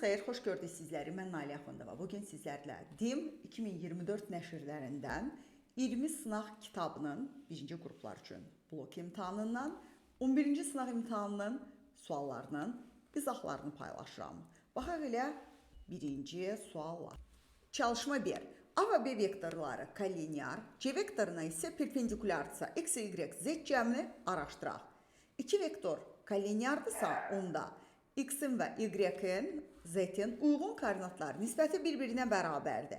xeyir, xoş gördük sizləri. Mən Nailiyə Axundova. Bugün sizlərlə DİM 2024 nəşrlərindən 20 sınaq kitabının 1-ci qruplar üçün blok imtahanından 11-ci sınaq imtahanının suallarının izahlarını paylaşıram. Baxaq elə birinci suallar. Çalışma 1. A və B vektorları kollinear, C vektoruna isə perpendikulyardırsa x, y, z cəmini araşdıraq. 2 vektor kollineardırsa onda x-in və y-in, z-in uyğun koordinatları nisbəti bir-birinə bərabərdir.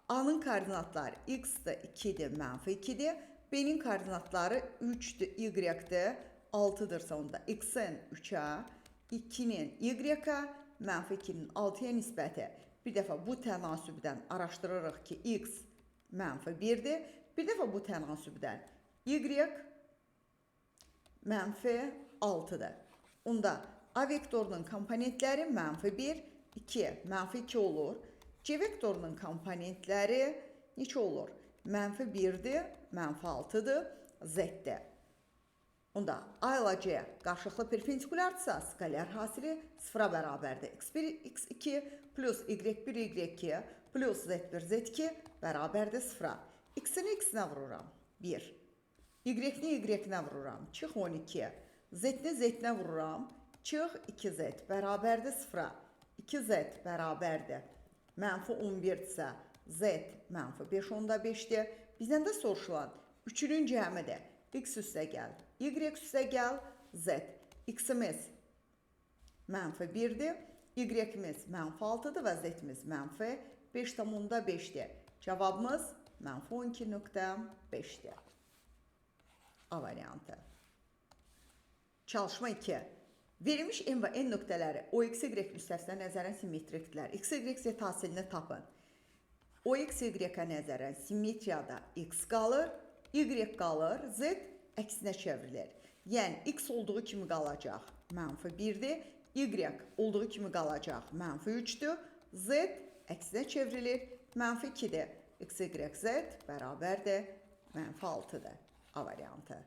A-nın koordinatları x-dir, 2-dir, -2-dir. B-nin koordinatları 3-dür, y-dir, 6-dırsa onda x-in 3-ə, 2-nin y-ə, -2-nin 6-ya nisbəti. Bir dəfə bu tənasübdən araşdırırıq ki, x -1-dir. Bir dəfə bu tənasübdən y -6-dır. Onda A vektorunun komponentləri -1, 2, -2 olur. C vektorunun komponentləri neçə olur? -1-dir, -6-dır, z-dir. Onda A ilə C qarşılıqlı perpendikulyardırsa, skalar hasili 0-a bərabərdir. x1, x2 plus y1, y2 plus z1, z2 bərabərdir 0-a. X-ini x-nə vururam, 1. Y-ni y-nə vururam, çıx 12. Z-ni z-nə vururam, çıx 2z bərabərdir 0-a. 2z bərabərdir. -11-dirsə, z -5/5-dir. Bizdən də soruşulan 3-ünün cəmidir. X üstə gəl, y üstə gəl, z. X-imiz -1-dir, y-imiz -6-dır və z-imiz -5/5-dir. Cavabımız -12.5-dir. A variantı. Çalışma 2. Verilmiş M və N nöqtələri OX, Y müstəvisinə nəzərən simmetrikdirlər. X, Y, Z hasilini tapın. OX, Y-ə nəzərən simmetriyada X qalır, Y qalır, Z əksinə çevrilir. Yəni, X olduğu kimi qalacaq, -1-dir, Y olduğu kimi qalacaq, -3-dür, Z əksinə çevrilir, -2-dir. X, Y, Z bərabərdir, -6-dır. A variantı.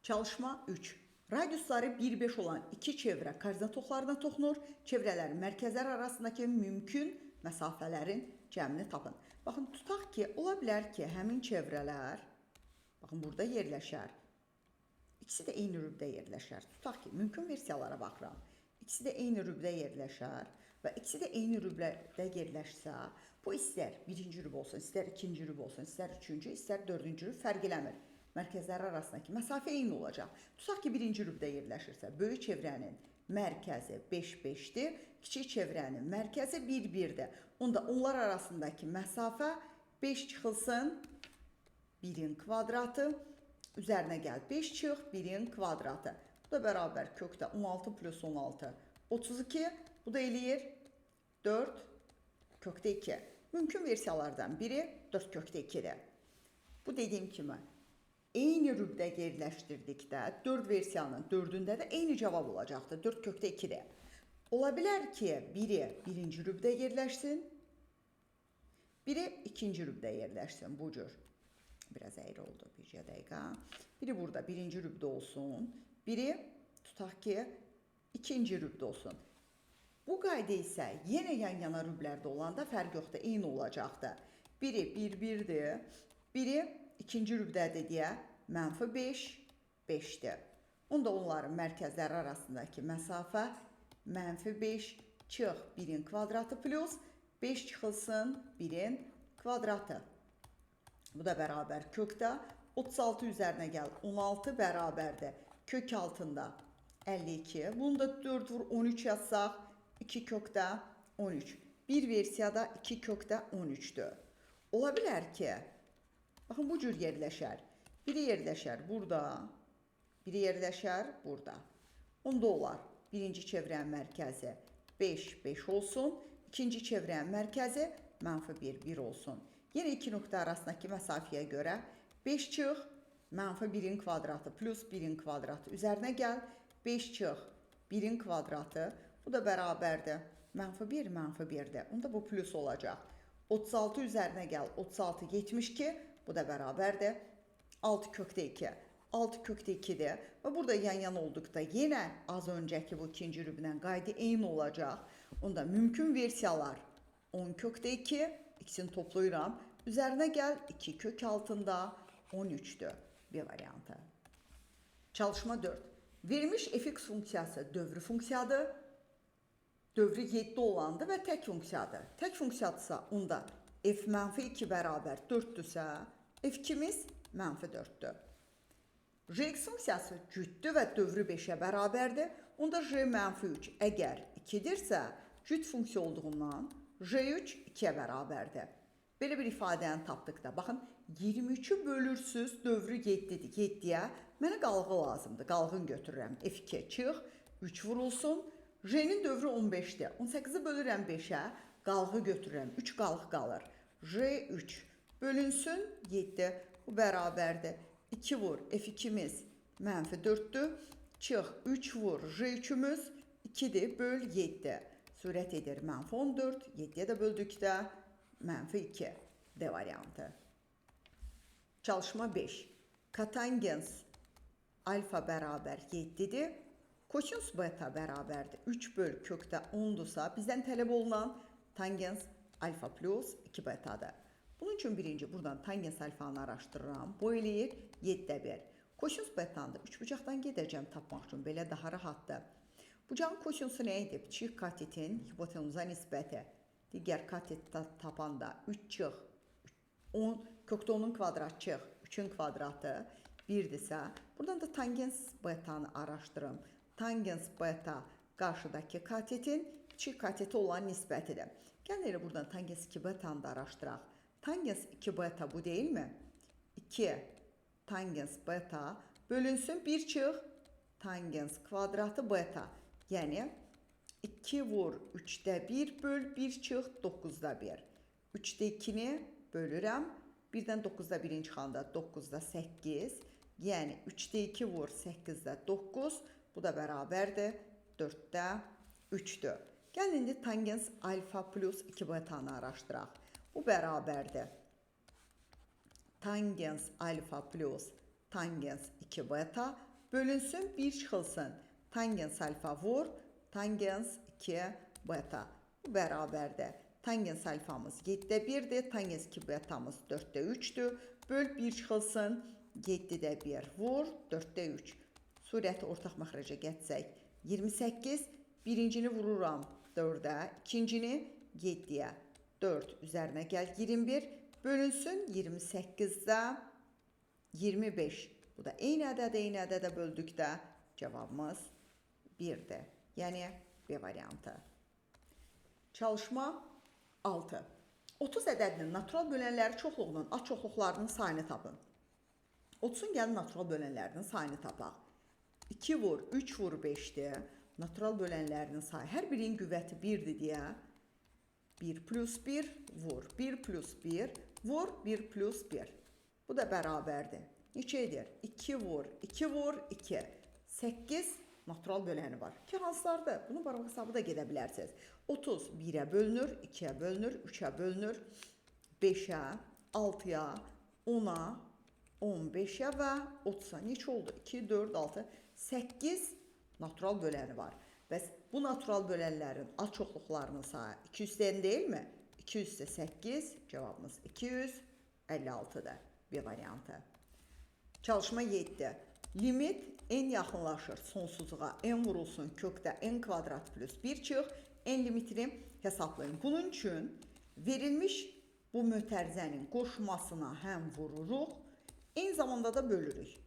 Çalışma 3. Radiusları 1-5 olan iki çevrə koordinat oxlarına toxunur. Çevrələrin mərkəzləri arasındakı mümkün məsafələrin cəmini tapın. Baxın, tutaq ki, ola bilər ki, həmin çevrələr, baxın, burada yerləşər. İkisi də eyni rübdə yerləşər. Tutaq ki, mümkün versiyalara baxıram. İkisi də eyni rübdə yerləşər və ikisi də eyni rübdə yerləşsə, bu istər birinci rüb olsun, istər ikinci rüb olsun, istər üçüncü, istər dördüncü rüb fərq eləmir. Mərkəzləri arasındakı məsafə eyni olacaq. Tutaq ki, birinci rübdə yerləşirsə, böyük çevrənin mərkəzi 5-5-dir, kiçik çevrənin mərkəzi 1-1-dir. Onda onlar arasındakı məsafə 5 çıxılsın, 1-in kvadratı, üzərinə gəl 5 çıx, 1-in kvadratı. Bu da bərabər kökdə 16 plus 16, 32, bu da eləyir 4 kökdə 2. Mümkün versiyalardan biri 4 kökdə 2-dir. Bu dediyim kimi, eyni rübdə yerləşdirdikdə 4 versiyanın 4-ündə də eyni cavab olacaqdır. 4 kökdə 2-dir. Ola bilər ki, biri birinci rübdə yerləşsin, biri ikinci rübdə yerləşsin. Bu cür. Biraz əyri oldu. Bir dəqiqə. Biri burada birinci rübdə olsun, biri tutaq ki, ikinci rübdə olsun. Bu qayda isə yenə yan-yana rüblərdə olanda fərq yoxdur, eyni olacaqdır. Biri 1-1-dir, biri ikinci rübdədir deyə -5, 5-dir. Onda onların mərkəzləri arasındakı məsafə -5 çıx 1-in kvadratı plus 5 çıxılsın 1-in kvadratı. Bu da bərabər kökdə 36 üzərinə gəl 16 bərabərdir. Kök altında 52. Bunu da 4 vur 13 yazsaq 2 kökdə 13. Bir versiyada 2 kökdə 13-dür. Ola bilər ki, baxın, bu cür yerləşər. Biri yerləşər burada, biri yerləşər burada. Onda olar. Birinci çevrənin mərkəzi 5-5 olsun, ikinci çevrənin mərkəzi -1, 1 olsun. Yenə iki nöqtə arasındakı məsafəyə görə 5 çıx, -1-in kvadratı plus 1-in kvadratı üzərinə gəl, 5 çıx, 1-in kvadratı, bu da bərabərdir. -1, -1-dir. Onda bu plus olacaq. 36 üzərinə gəl, 36, 72, bu da bərabərdir. 6 kökdə 2. 6 kökdə 2-dir. Və burada yan-yana olduqda yenə az öncəki bu ikinci rübdən qayda eyni olacaq. Onda mümkün versiyalar 10 kökdə 2, ikisini toplayıram. Üzərinə gəl 2 kök altında 13'dür. B variantı. Çalışma 4. Verilmiş fx funksiyası dövrü funksiyadır. Dövrü 7 olandır və tək funksiyadır. Tək funksiyadırsa onda f mənfi 2 bərabər 4-dürsə, f2'miz mənfi 4'dür. Rx funksiyası cütdür və dövrü 5'ə bərabərdir. Onda j mənfi 3 əgər 2'dirsə, cüt funksiya olduğundan j3 2'ə bərabərdir. Belə bir ifadəni tapdıqda, baxın, 23'ü bölürsüz, dövrü 7'dir. 7'yə mənə qalğı lazımdır. Qalğın götürürəm. F2 çıx, 3 vurulsun. J'nin dövrü 15'dir. 18'i bölürəm 5'ə, qalğı götürürəm. 3 qalğı qalır. J3 bölünsün 7. Bu bərabərdir. 2 vur, F2'miz mənfi 4'dür. Çıx, 3 vur, J3'ümüz 2'dir, böl 7. Surət edir mənfi 14. 7'yə də böldükdə mənfi 2. D variantı. Çalışma 5. Kotangens alfa bərabər 7'dir. Kosinus beta bərabərdir. 3 böl kökdə 10'dursa bizdən tələb olunan tangens alfa plus 2 betadır. Bunun üçün birinci buradan tangens alfanı araşdırıram. Bu eləyir 7'də 1. Kosinus betanı da 3 bucaqdan gedəcəm tapmaq üçün. Belə daha rahatdır. Bucağın kosinusu nə idi? Kiçik katetin hipotenuza nisbəti. Digər katet tapanda 3 çıx, 10, kökdə 10'un kvadrat çıx, 3'ün kvadratı 1'dirsə, buradan da tangens betanı araşdırım. Tangens beta qarşıdakı katetin kiçik kateti olan nisbətidir. Gəlin elə buradan tangens 2 betanı da araşdıraq. Tangens 2 beta bu değil mi? 2 tangens beta bölünsün 1 çıx tangens kvadratı beta. Yəni 2 vur 3'də 1 böl 1 çıx 9'da 1. 3'də 2'ni bölürəm. 1'dən 9'da 1'in çıxanda 9'da 8. Yəni 3'də 2 vur 8'də 9. Bu da bərabərdir 4'də 3'dür. Gəlin indi tangens alfa plus 2 betanı araşdıraq. Bu bərabərdir. Tangens alfa plus tangens 2 beta bölünsün 1 çıxılsın. Tangens alfa vur tangens 2 beta. Bu bərabərdir. Tangens alfamız 7'də 1'dir. Tangens 2 betamız 4'də 3'dür. Böl 1 çıxılsın. 7'də 1 vur 4'də 3. Surəti ortaq məxrəcə gətsək 28. Birincini vururam 4'ə. İkincini 7'yə. 4 üzərinə gəl 21. Bölünsün 28'də 25. Bu da eyni ədədə böldükdə cavabımız 1'dir. Yəni B variantı. Çalışma 6. 30 ədədinin natural bölənləri çoxluğunun açoxluqlarının sayını tapın. 30'un gəlin natural bölənlərinin sayını tapaq. 2 vur, 3 vur 5'dir. Natural bölənlərinin sayı hər birinin qüvvəti 1'dir deyə 1 plus 1 vur, 1 plus 1 vur, 1 plus 1. Bu da bərabərdir. Neçə edir? 2 vur, 2 vur, 2. 8 natural böləni var. Ki hansılardır? Bunu barmaq hesabı da gedə bilərsiniz. 30 1'ə bölünür, 2'ə bölünür, 3'ə bölünür, 5'ə, 6'ya, 10'a, 15'ə və 30'a. Neçə oldu? 2, 4, 6, 8 natural böləni var. Bəs bu natural bölənlərin açoxluqlarının sayı 200'dən deyil mi? 200'də 8, cavabımız 256'dır. B variantı. Çalışma 7. Limit n yaxınlaşır sonsuzluğa, n vurulsun kökdə n kvadrat plus 1 çıx, n limitini hesablayın. Bunun üçün verilmiş bu mötərizənin qoşmasına həm vururuq, eyni zamanda da bölürük.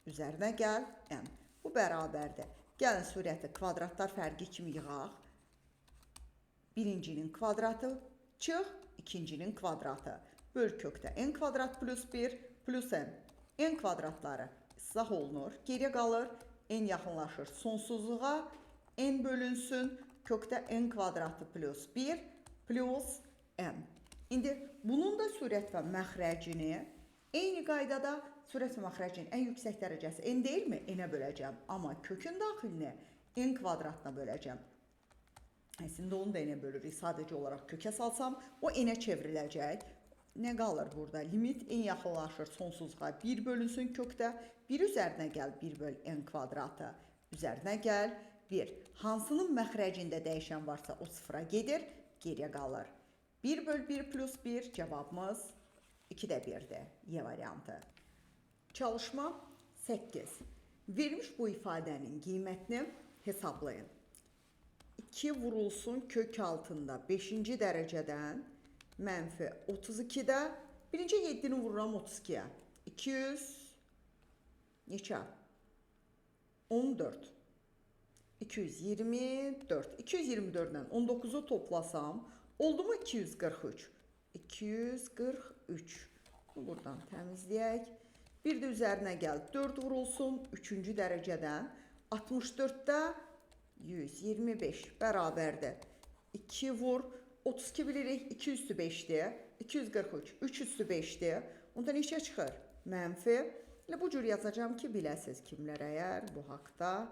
Üzərinə gəl n. Bu bərabərdir. Gəlin surəti kvadratlar fərqi kimi yığaq. Birincinin kvadratı çıx, ikincinin kvadratı. Böl kökdə n kvadrat plus 1 plus n. N kvadratları izah olunur. Geriyə qalır n yaxınlaşır sonsuzluğa. N bölünsün kökdə n kvadratı plus 1 plus n. İndi bunun da surət və məxrəcini eyni qaydada surət və məxrəcinin ən yüksək dərəcəsi n deyil mi? N-ə böləcəm. Amma kökün daxilini n kvadratına böləcəm. Əslində onu da n-ə bölürük. Sadəcə olaraq kökə salsam o n-ə çevriləcək. nə qalır burada? Limit en yaxınlaşır sonsuzluğa 1 bölünsün kökdə. 1 üzərinə gəl 1 böl n kvadratı. Üzərinə gəl 1. Hansının məxrəcində dəyişən varsa o sıfıra gedir, geriyə qalır. 1 böl 1 plus 1 cavabımız 2-də 1-dir. Y variantı. Çalışma 8. Verilmiş bu ifadənin qiymətini hesablayın. 2 vurulsun kök altında 5-ci dərəcədən mənfi 32-də. Birinci 7-ni vururam 32-yə. 200 neçə? 14. 224. 224-dən 19-u toplasam, oldu mu 243? 243. Buradan təmizləyək. Bir də üzərinə gəl. 4 vurulsun 3-cü dərəcədən. 64-də 125 bərabərdir. 2 vur. 32 bilirik. 2 üstü 5-dir. 243. 3 üstü 5-dir. Onda neçə çıxır? Mənfi. Elə bu cür yazacağım ki, biləsiz kimlər əgər bu haqda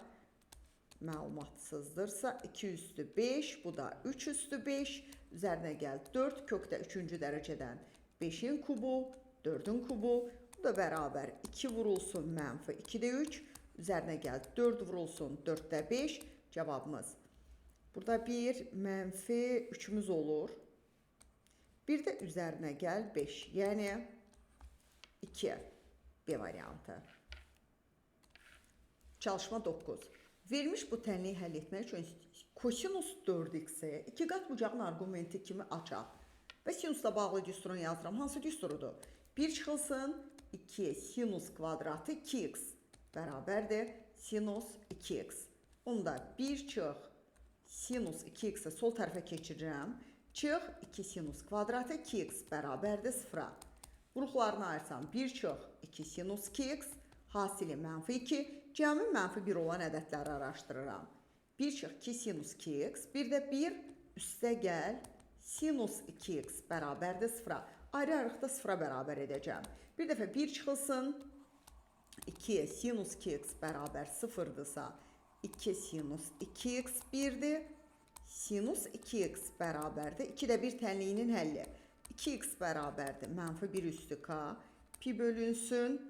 məlumatsızdırsa. 2 üstü 5, bu da 3 üstü 5. Üzərinə gəl 4, kökdə 3-cü dərəcədən 5-in kubu, 4-ün kubu. Bu da bərabər 2 vurulsun mənfi 2-də 3. Üzərinə gəl 4 vurulsun 4-də 5. Cavabımız. Burada 1 mənfi 3'ümüz olur. Bir də üzərinə gəl 5. Yəni 2. B variantı. Çalışma 9. Verilmiş bu tənliyi həll etmək üçün kosinus 4x-i 2 qat bucağın arqumenti kimi açaq. Və sinusla bağlı düsturunu yazıram. Hansı düsturudur? 1 çıxılsın 2 sinus kvadratı 2x bərabərdir sinus 2x. Onda 1 çıx sinus 2x-i sol tərəfə keçirirəm. Çıx 2 sinus kvadratı 2x bərabərdir 0-a. Vuruqlarını ayırsam 1 çıx 2 sinus 2x, hasili mənfi 2, cəmi mənfi 1 olan ədədləri araşdırıram. 1 çıx 2 sinus 2x, bir də 1 üstə gəl sinus 2x bərabərdir 0-a. Ayrı-ayrıqda 0-a bərabər edəcəm. Bir dəfə 1 çıxılsın 2 sinus 2x bərabər 0-dırsa 2 sinus 2x 1-dir. Sinus 2x bərabərdir. 2-də 1 tənliyinin həlli. 2x bərabərdir. Mənfi 1 üstü k. Pi bölünsün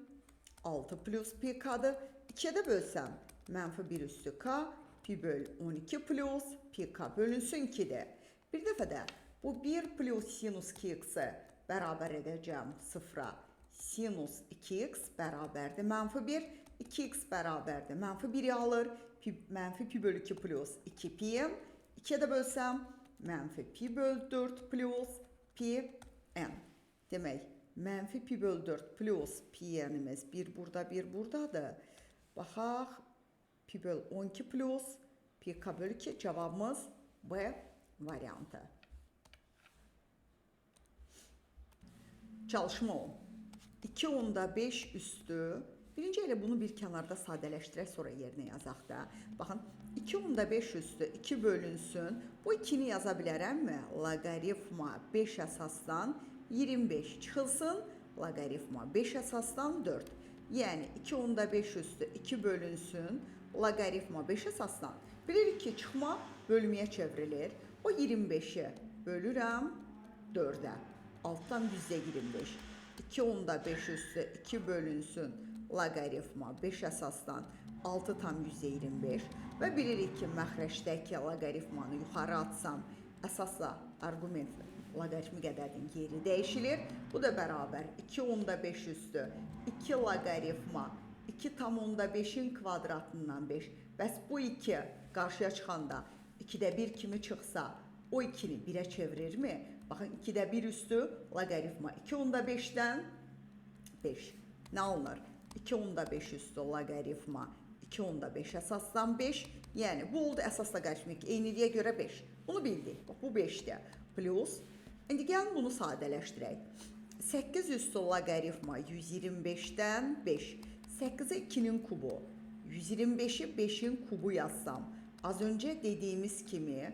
6 plus pi k'dır. 2'də bölsəm mənfi 1 üstü k. Pi böl 12 plus pi k bölünsün 2'dir. Bir dəfə də bu 1 plus sinus 2x'i bərabər edəcəm 0-a. Sinus 2x bərabərdir. Mənfi 1. 2x bərabərdir. Mənfi 1'i alır. Mənfi pi böl 2 plus 2 pi. 2'də bölsəm mənfi pi böl 4 plus pi n. Demək, mənfi pi böl 4 plus pi n'imiz 1 burada, 1 buradadır. Baxaq, pi böl 12 plus pi k böl 2 cavabımız B variantı. Çalışma 10. 2 onda 5 üstü. Birinci elə bunu bir kənarda sadələşdirək, sonra yerinə yazaq da. Baxın, 2 onda 5 üstü 2 bölünsün. Bu 2'ni yaza bilərəmmi? Loqaritma 5 əsasdan 25 çıxılsın. Loqaritma 5 əsasdan 4. Yəni 2 onda 5 üstü 2 bölünsün. Loqaritma 5 əsasdan. Bilirik ki, çıxma bölməyə çevrilir. O 25'i bölürəm 4'ə. Altdan %25. 2 onda 5 üstü 2 bölünsün. Loqaritma 5 əsasdan 6 tam %25 və bilirik ki, məxrəcdəki loqaritmanı yuxarı atsam, əsasla arqument loqaritmi qədərin yeri dəyişilir. Bu da bərabər 2 onda 5 üstü 2 loqaritma 2 tam onda 5'in kvadratından 5. Bəs bu 2 qarşıya çıxanda 2'də 1 kimi çıxsa, o 2'ni 1'ə çevirirmi? Baxın, 2'də 1 üstü loqaritma 2 onda 5'dən 5. Nə alınır? 2 onda 5 üstü loqaritma 2 onda 5 əsasdan 5. Yəni bu oldu əsas loqaritmik eyniliyə görə 5. Bunu bildik. Bax, bu 5'dir. Plus. İndi gəlin bunu sadələşdirək. 8 üstü loqaritma 125'dən 5. 8'e 2'nin kubu. 125'i 5'in kubu yazsam. Az önce dediğimiz kimi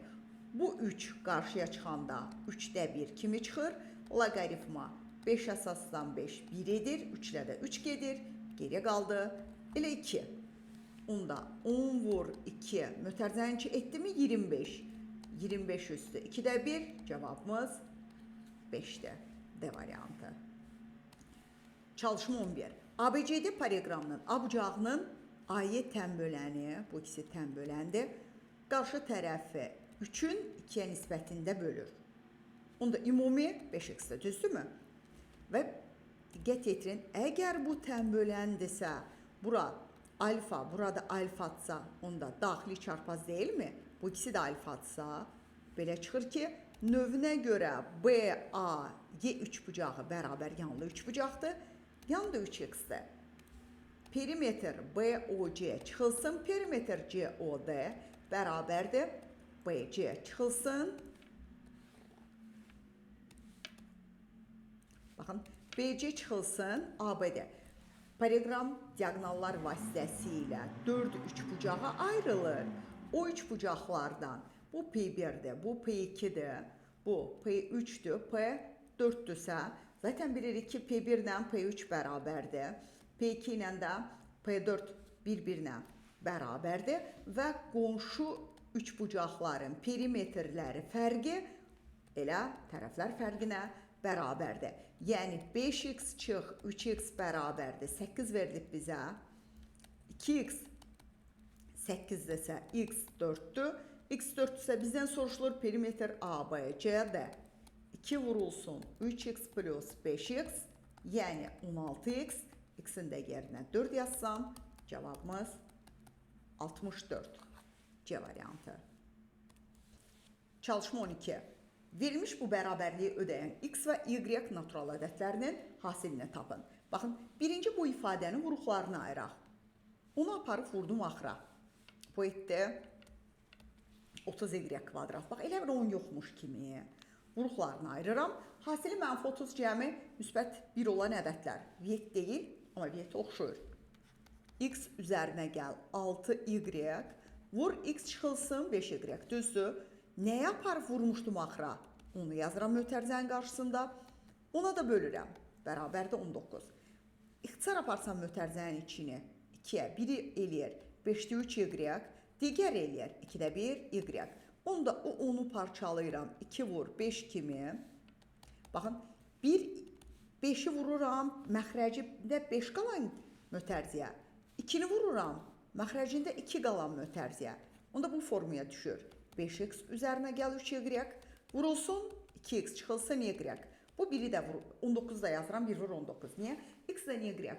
bu 3 qarşıya çıxanda 3'də 1 kimi çıxır? Loqaritma 5 əsasdan 5 1 edir. 3 ilə də 3 gedir. Geriyə qaldı. Elə 2. Onda 10 vur 2. Mötərizəni etdi mi? 25. 25 üstü 2'də 1. Cevabımız 5'dir. D variantı. Çalışma 11. ABCD paraqramının abucağının A'ya tənböləni, bu ikisi tənböləndir, qarşı tərəfi 3-ün 2-yə nisbətində bölür. Onda ümumi 5x-dir, düzdürmü? Və diqqət yetirin, əgər bu tənböləndirsə, bura alfa, burada alfatsa, onda daxili çarpaz deyilmi? Bu ikisi də alfatsa, belə çıxır ki, növünə görə BA, Y üçbucağı bərabər yanlı üçbucaqdır. Yan da 3x-dir. Perimetr BOC çıxılsın, perimetr COD bərabərdir. BC çıxılsın. Baxın, BC çıxılsın, ABD. Paraqram diaqonallar vasitəsilə 4 üçbucağa ayrılır. O üçbucaqlardan bu P1'dir, bu P2'dir, bu P3'dür, P4'dürsə, zaten bilirik ki P1 ilə P3 bərabərdir, P2 ilə də P4 bir-birinə bərabərdir və qonşu üçbucaqların perimetrləri fərqi elə tərəflər fərqinə bərabərdir. Yəni 5x çıx 3x bərabərdir. 8 verilib bizə. 2x 8-dirsə x 4-dür. X 4-dürsə bizdən soruşulur perimetr ABC'də. 2 vurulsun 3x plus 5x, yəni 16x. X'in də yerinə 4 yazsam, cavabımız 64. C variantı. Çalışma 12. Verilmiş bu bərabərliyi ödəyən x və y natural ədədlərinin hasilini tapın. Baxın, birinci bu ifadənin vuruqlarını ayıraq. Onu aparıb vurdum axıra. Bu etdi 30y kvadrat. Bax, elə bir 10 yoxmuş kimi vuruqlarını ayırıram. Hasili mənfi 30 cəmi müsbət 1 olan ədədlər. Viet deyil, amma viet oxşuyur. X üzərinə gəl 6y, vur x çıxılsın 5y, düzdür. Nəyə aparıb vurmuşdum axıra? Onu yazıram mötərizənin qarşısında. Ona da bölürəm. Bərabərdə 19. İxtisar aparsam mötərizənin içini 2-yə 1 eləyir 5-də 3y, digər eləyir 2-də 1 y. Onda o 10'u parçalayıram. 2 vur 5 kimi. Baxın, 5'i vururam, məxrəcində 5 qalan mötərizəyə. 2'ni vururam, məxrəcində 2 qalan mötərizəyə. Onda bu formaya düşür. 5x üzərinə gəl 3y, vurulsun 2x çıxılsın y. Bu biri də vurur. 19 da yazıram, 1 vur 19. Niyə? X ilə y.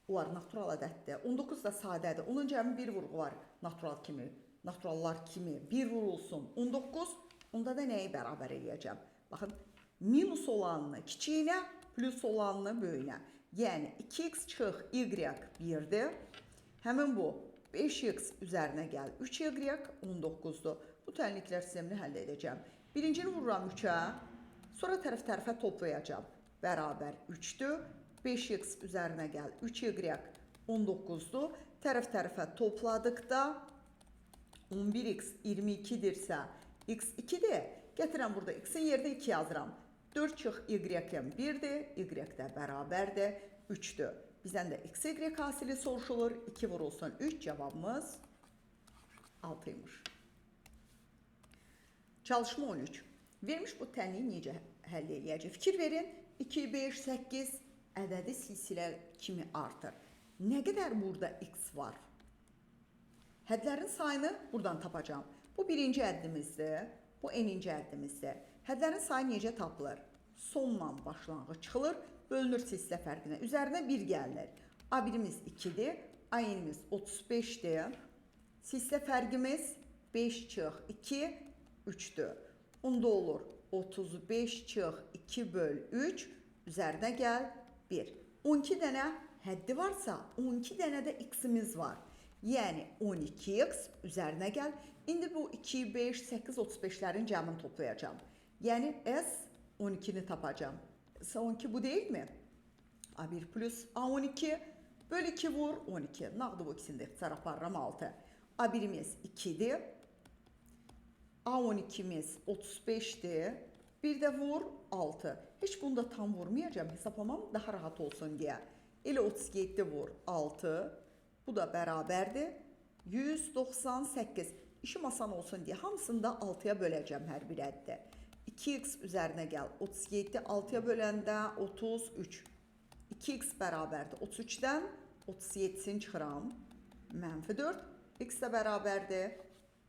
Onlar natural ədəddir. 19 da sadədir. Onun cəmi 1 vurğu var naturallar kimi. 1 vurulsun 19. Onda da nəyi bərabər eləyəcəm? Baxın, minus olanını kiçiyinə, plus olanını böyüyünə. Yəni 2x çıx y 1'dir. Həmin bu 5x üzərinə gəl 3y 19'dur. Bu tənliklər sistemini həll edəcəm. Birincini vururam 3'ə, sonra tərəf-tərəfə toplayacağım. Bərabər 3'dür. 5x üzərinə gəl 3y 19'dur. Tərəf-tərəfə topladıqda 11x 22'dirsə x 2'dir. Gətirəm burada x'in yerinə 2 yazıram. 4 çıx y-im 1'dir, y də bərabərdir 3'dür. Bizdən də x, y hasili soruşulur. 2 vurulsun 3, cavabımız 6'ymış. Çalışma 13. Vermiş bu tənliyi necə həll eləyəcək? Fikir verin, 2, 5, 8 ədədi silsilə kimi artır. Nə qədər burada x var? Hədlərin sayını buradan tapacağım. Bu birinci əddimizdir, bu eninci əddimizdir. Hədlərin sayı necə tapılır? Sonla başlanğıc çıxılır, bölünür silsilə fərqinə. Üzərinə 1 gəlir. A1'imiz 2'dir, A2'miz 35'dir. Silsilə fərqimiz 5 çıx 2, 3'dür. Onda olur 35 çıx 2 böl 3, üzərinə gəl 1. 12 dənə həddi varsa, 12 dənə də x'imiz var. Yəni 12x üzərinə gəl. İndi bu 2, 5, 8, 35'lərin cəmini toplayacağım. Yəni S 12'ni tapacağım. S12 bu değil mi? A1 plus A12 böl 2 vur 12. Nağdı bu ikisini də ixtisar aparıram 6. A1'imiz 2'dir. A12'miz 35'dir. Bir də vur 6. Heç bunu da tam vurmayacağım. Hesaplamam daha rahat olsun deyə. Elə 37 vur 6. Bu da bərabərdir 198. İşim asan olsun deyə hamısını da 6'ya böləcəm hər bir əddə. 2x üzərinə gəl 37, 6-ya böləndə 33. 2x bərabərdir 33-dən 37-sini çıxıram. -4. X də bərabərdir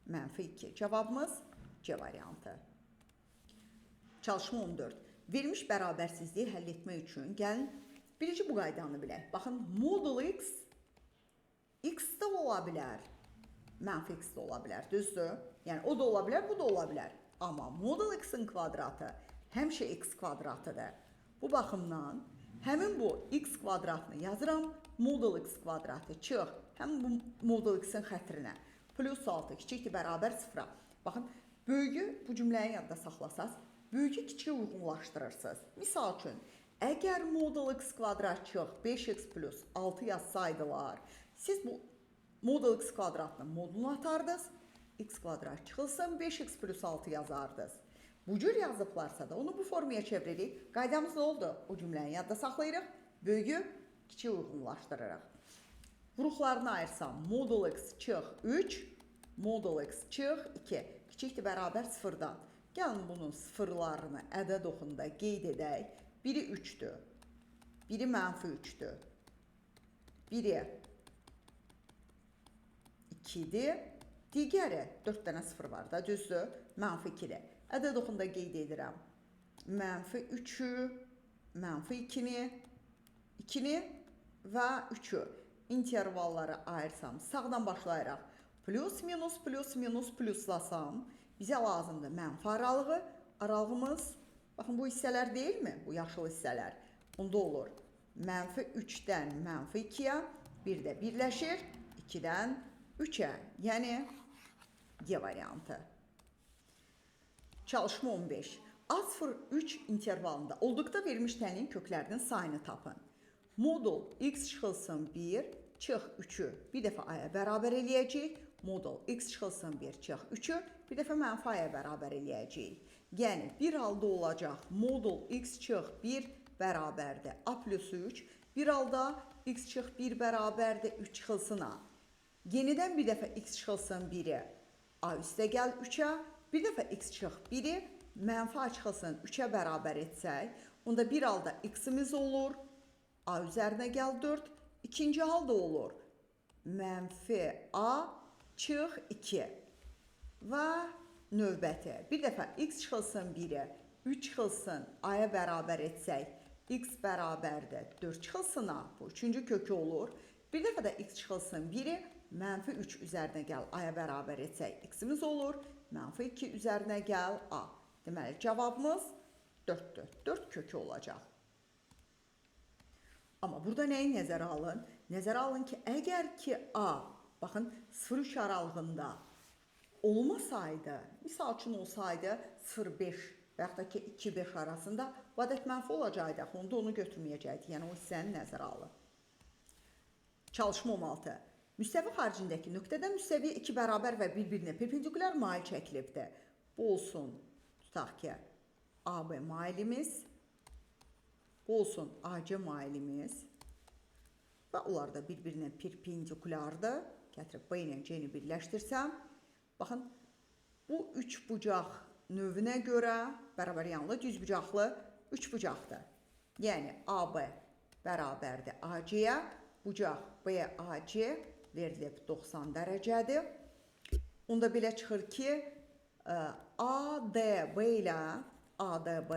-2. Cavabımız C variantı. Çalışma 14. Verilmiş bərabərsizliyi həll etmək üçün gəlin birinci bu qaydanı bilək. Baxın, modul x x də ola bilər, -x də ola bilər, düzdür? Yəni o da ola bilər, bu da ola bilər. Amma modul x-in kvadratı həmişə x kvadratıdır. Bu baxımdan həmin bu x kvadratını yazıram, modul x kvadratı çıx, həmin bu modul x-in xətrinə. +6 kiçikdir bərabər 0-a. Baxın, böyüyü bu cümləyi yadda saxlasaz, böyüyü kiçiyə uyğunlaşdırırsınız. Misal üçün, əgər modul x kvadrat çıx 5x plus 6 yazsaydılar, siz bu modul x kvadratının modulunu atardınız, x kvadrat çıxılsın 5x plus 6 yazardınız. Bu cür yazıblarsa da onu bu formaya çeviririk. Qaydamız nə oldu? O cümləni yadda saxlayırıq, böyüyü kiçiyə uyğunlaşdırırıq. Vuruqlarını ayırsam, modul x çıx 3, modul x çıx 2. Kiçikdir bərabər 0-dan. Gəlin bunun sıfırlarını ədəd oxunda qeyd edək. Biri 3-dür, biri -3-dür, biri 2-dir, digəri 4 dənə sıfır var da, düzdür, -2-dir. Ədəd oxunda qeyd edirəm. -3-ü, -2-ni, 2-ni və 3-ü. İntervalları ayırsam, sağdan başlayıraq. Plus, minus, plus, minus, pluslasam, bizə lazımdır mənfi aralığı. Aralığımız, baxın bu hissələr deyilmi? Bu yaşıl hissələr. Onda olur. -3-dən -2-yə, bir də birləşir 2-dən 3-ə. Yəni, D variantı. Çalışma 15. A0-3 intervalında olduqda verilmiş tənliyin köklərinin sayını tapın. Modul x çıxılsın 1, çıx 3-ü bir dəfə a-ya bərabər eləyəcək. Modul x çıxılsın 1, çıx 3-ü bir dəfə mənfi a-ya bərabər eləyəcək. Yəni, bir halda olacaq modul x çıx 1 bərabərdir a plus 3. Bir halda x çıx 1 bərabərdir 3 çıxılsın a. Yenidən bir dəfə x çıxılsın 1-i a üstə gəl 3-ə. Bir dəfə x çıx 1-i mənfi a çıxılsın 3-ə bərabər etsək, onda bir halda x-imiz olur, a üzərinə gəl 4. İkinci halda olur, mənfi a çıx 2 və növbəti. Bir dəfə x çıxılsın 1-i 3 çıxılsın a-ya bərabər etsək, x bərabərdir 4 çıxılsın a, bu üçüncü kökü olur. Bir dəfə də x çıxılsın 1-i -3 üzərinə gəl a-ya bərabər etsək, x-imiz olur, -2 üzərinə gəl a. Deməli, cavabımız 4-dür. 4 kökü olacaq. Amma burada nəyi nəzərə alın? Nəzərə alın ki, əgər ki a, baxın, 0-3 aralığında olmasaydı, misal üçün olsaydı 0-5 və yaxud da ki 2-5 arasında bu ədəd mənfi olacaqdı, onda onu götürməyəcəkdik. Yəni, o hissəni nəzərə alın. Çalışma 16. Müstəvi xaricindəki nöqtədən müstəviyə 2 bərabər və bir-birinə perpendikulyar mail çəkilibdir. Bu olsun, tutaq ki, AB mailimiz, bu olsun AC mailimiz və onlar da bir-birinə perpendikulyardır. Gətirib B ilə C-ni birləşdirsəm, baxın, bu üç bucaq növünə görə bərabər yanlı düzbucaqlı üç bucaqdır. Yəni, AB bərabərdir AC-yə, bucaq BAC verilib 90 dərəcədir. Onda belə çıxır ki, ADB ilə ADB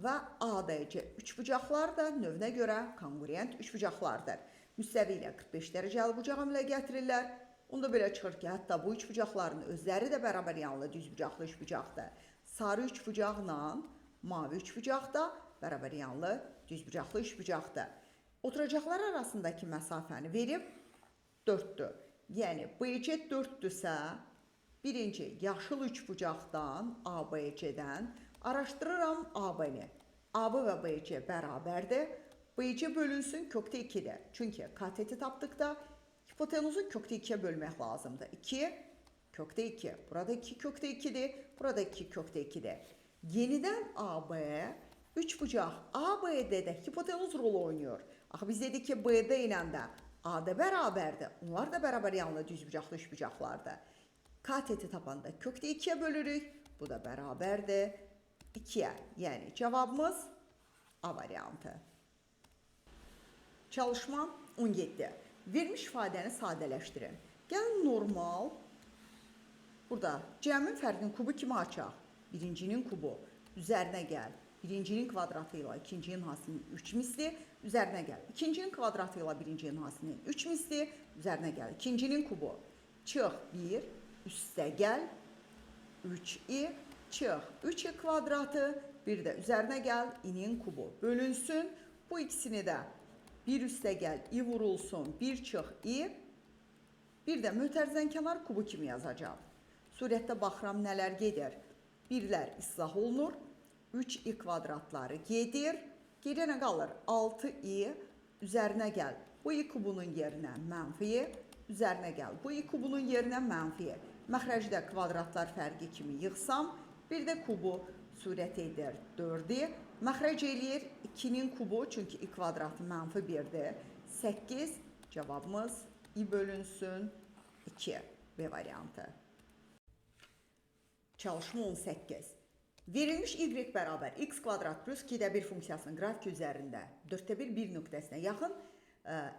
və ADC üçbucaqlar da növünə görə kongruent üçbucaqlardır. Müstəvi ilə 45 dərəcəli bucaq əmələ gətirirlər. Onda belə çıxır ki, hətta bu üçbucaqların özləri də bərabər yanlı düzbucaqlı üçbucaqdır. Sarı üçbucaqla mavi üçbucaq da bərabər yanlı düzbucaqlı üçbucaqdır. Oturacaqlar arasındakı məsafəni verib 4-dür. Yəni, BC 4-dürsə, birinci yaşıl üçbucaqdan ABC-dən araşdırıram AB-ni. AB və BC bərabərdir. BC bölünsün kökdə 2-dir. Çünki kateti tapdıqda hipotenuzu kökdə 2-yə bölmək lazımdır. 2 kökdə 2. Burada 2 kökdə 2-dir. Burada 2 kökdə 2-dir. Yenidən AB üçbucaq AB'də də hipotenuz rolu oynuyor. Axı biz dedik ki, BD ilə də AD bərabərdir. Onlar da bərabər yanlı düzbucaqlı üçbucaqlardır. Kateti tapanda kökdə 2-yə bölürük. Bu da bərabərdir 2'yə. Yəni cavabımız A variantı. Çalışma 17. Vermiş ifadəni sadələşdirin. Gəlin normal. Burada cəmin fərqinin kubu kimi açaq. Birincinin kubu üzərinə gəl. Birincinin kvadratı ilə ikincinin hasilinin 3 misli üzərinə gəl. İkincinin kvadratı ilə birincinin hasilinin 3 misli üzərinə gəl. İkincinin kubu çıx 1 üstə gəl 3i çıx 3i kvadratı bir də üzərinə gəl i'nin kubu bölünsün. Bu ikisini də 1 üstə gəl i vurulsun 1 çıx i bir də mötərizənkənar kubu kimi yazacağım. Surətdə baxıram nələr gedir. Birlər islah olunur. 3i kvadratları gedir. Geriyə nə qalır? 6i üzərinə gəl. Bu i kubunun yerinə mənfi, üzərinə gəl. Bu i kubunun yerinə mənfi. Məxrəcdə kvadratlar fərqi kimi yığsam, bir də kubu surət edir 4-i. Məxrəc eləyir 2'nin kubu, çünki i kvadratı mənfi 1'dir. 8, cavabımız i bölünsün 2, B variantı. Çalışma 18. Verilmiş y bərabər x kvadrat plus 2'də 1 funksiyasının qrafiki üzərində 4'də 1 nöqtəsinə yaxın,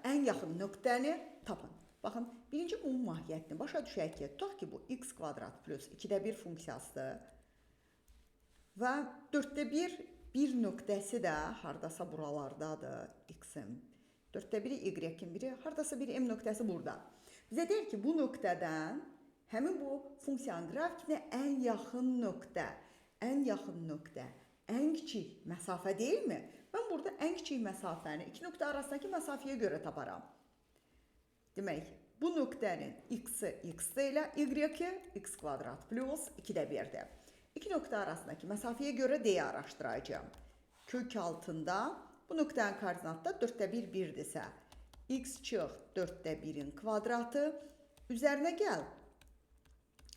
ən yaxın nöqtəni tapın. Baxın, birinci bunun mahiyyətini başa düşək ki, tutaq ki, bu x kvadrat plus 2'də 1 funksiyasıdır və 4'də 1 nöqtəsi də hardasa buralardadır x-in. 4'də 1'i y-in biri, hardasa bir m nöqtəsi burada. Bizə deyir ki, bu nöqtədən həmin bu funksiyanın qrafikinə ən yaxın nöqtə, ən kiçik məsafə deyilmi? Mən burada ən kiçik məsafəni iki nöqtə arasındakı məsafəyə görə taparam. Demək, bu nöqtənin x-i x-də ilə y-i x kvadrat plus 2'də 1'dir. İki nöqtə arasındakı məsafəyə görə d araşdıracağım. Kök altında bu nöqtənin koordinatda 4'də 1 1'dirsə, x çıx 4'də 1'in kvadratı üzərinə gəl.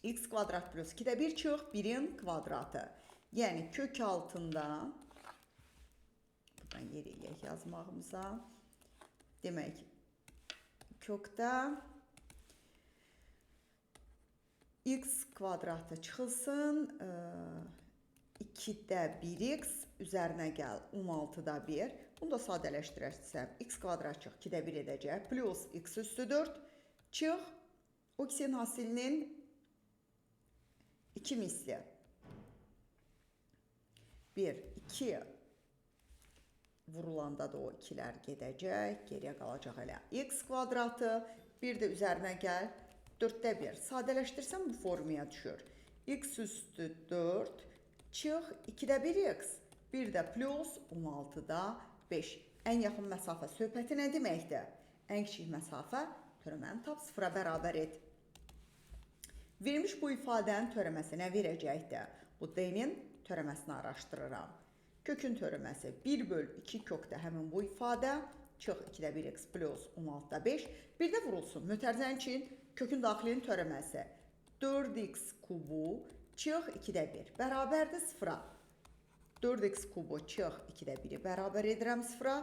X kvadrat plus 2'də 1 çıx 1'in kvadratı. Yəni kök altında, buradan yeriyək yazmağımıza. Demək, kökdə x kvadratı çıxılsın, 2'də 1x üzərinə gəl 16'da 1. Bunu da sadələşdirərsəm, x kvadrat çıx 2'də 1 edəcək, plus x üstü 4 çıx, o ikisinin hasilinin 2 misli. 1, 2 vurulanda da o 2'lər gedəcək, geriyə qalacaq elə x kvadratı, bir də üzərinə gəl 4'də 1. Sadələşdirsəm bu formaya düşür. X üstü 4 çıx 2'də 1x, bir də plus 16'da 5. Ən yaxın məsafə söhbəti nə deməkdir? Ən kiçik məsafə törəməni tap 0'a bərabər et. Verilmiş bu ifadənin törəməsi nə verəcəkdir? Bu d-nin törəməsini araşdırıram. Kökün törəməsi 1 böl 2 kökdə həmin bu ifadə çıx 2'də 1x plus 16'da 5. Bir də vurulsun. Mötərizənin üçün kökün daxilinin törəməsi 4x kubu çıx 2'də 1 bərabərdir 0'a. 4x kubu çıx 2'də 1'i bərabər edirəm 0'a.